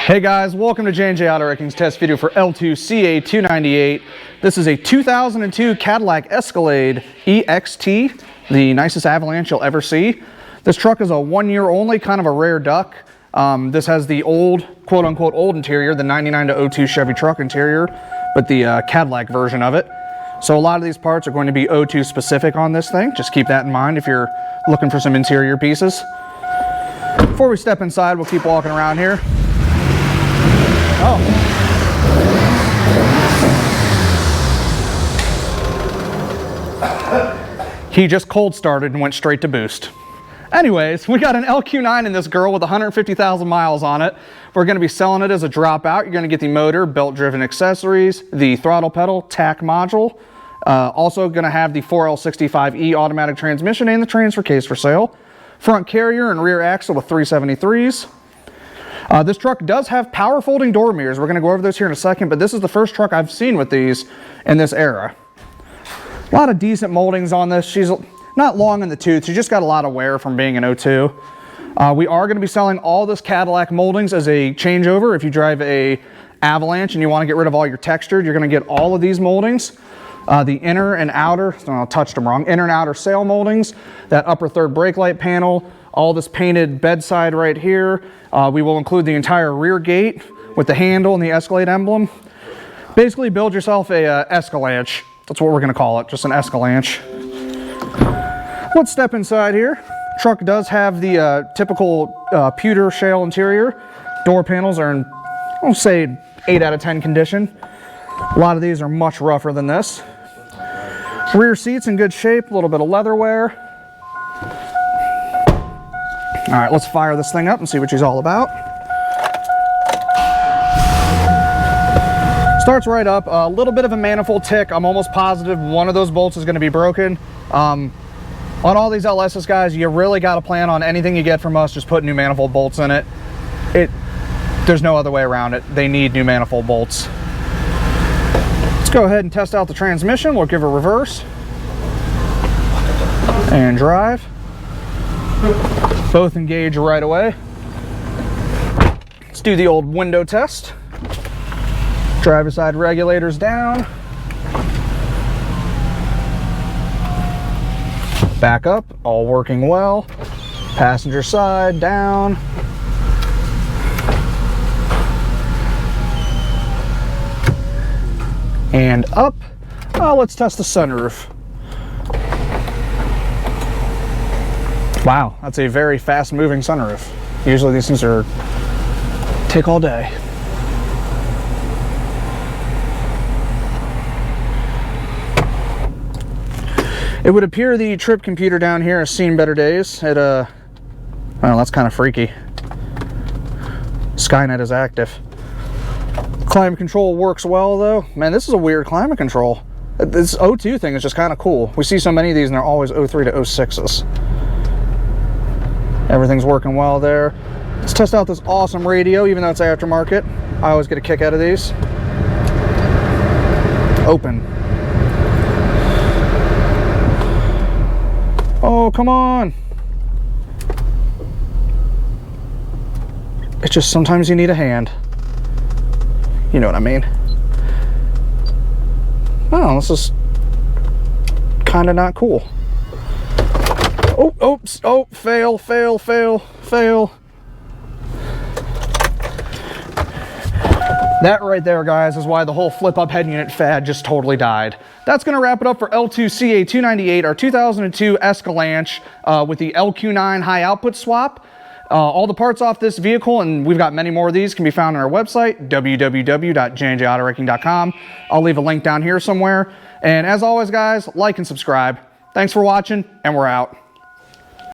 Hey guys, welcome to j&jautowrecking's test video for L2CA298. This is a 2002 Cadillac Escalade EXT, the nicest avalanche you'll ever see. This truck is a 1 year only, kind of a rare duck. This has the old, quote unquote old interior, the 99 to 02 Chevy truck interior, but the Cadillac version of it. So a lot of these parts are going to be 02 specific on this thing. Just keep that in mind if you're looking for some interior pieces. Before we step inside, we'll keep walking around here. Oh. He just cold started and went straight to boost. Anyways, we got an LQ9 in this girl with 150,000 miles on it. We're going to be selling it as a dropout. You're going to get the motor, belt-driven accessories, the throttle pedal, TAC module. Also going to have the 4L65E automatic transmission and the transfer case for sale. Front carrier and rear axle with 373s. This truck does have power folding door mirrors. We're going to go over those here in a second, but this is the first truck I've seen with these in this era. A lot of decent moldings on this. She's not long in the tooth. She just got a lot of wear from being an 02. We are going to be selling all this Cadillac moldings as a changeover. If you drive a Avalanche and you want to get rid of all your textured, you're going to get all of these moldings. The inner and outer, I touched them wrong, inner and outer sail moldings, that upper third brake light panel, all this painted bedside right here. We will include the entire rear gate with the handle and the Escalade emblem. Basically build yourself a escalanche. That's what we're going to call it, just an escalanche. Let's step inside here. Truck does have the typical pewter shale interior. Door panels are in, I'll say, 8 out of 10 condition. A lot of these are much rougher than this. Rear seats in good shape, a little bit of leather wear. All right, let's fire this thing up and see what she's all about. Starts right up, a little bit of a manifold tick. I'm almost positive one of those bolts is going to be broken. On all these LSs, guys, you really got to plan on anything you get from us, just put new manifold bolts in it. There's no other way around it. They need new manifold bolts. Let's go ahead and test out the transmission. We'll give a reverse and drive. Both engage right away. Let's do the old window test. Driver side regulators down. Back up, all working well. Passenger side down. And up. Let's test the sunroof. Wow, that's a very fast moving sunroof. Usually these things take all day. It would appear the trip computer down here has seen better days. Well, that's kind of freaky. Skynet is active. Climate control works well though. Man, this is a weird climate control. This 02 thing is just kind of cool. We see so many of these and they're always 03 to 06s. Everything's working well there. Let's test out this awesome radio, even though it's aftermarket. I always get a kick out of these. Open. Oh, come on. It's just sometimes you need a hand. You know what I mean? Oh, this is kind of not cool. Oh, oops, oh, fail, fail, fail, fail. That right there, guys, is why the whole flip-up head unit fad just totally died. That's going to wrap it up for L2CA298, our 2002 Escalade with the LQ9 high output swap. All the parts off this vehicle, and we've got many more of these, can be found on our website, www.jandjautowrecking.com. I'll leave a link down here somewhere. And as always, guys, like and subscribe. Thanks for watching, and we're out.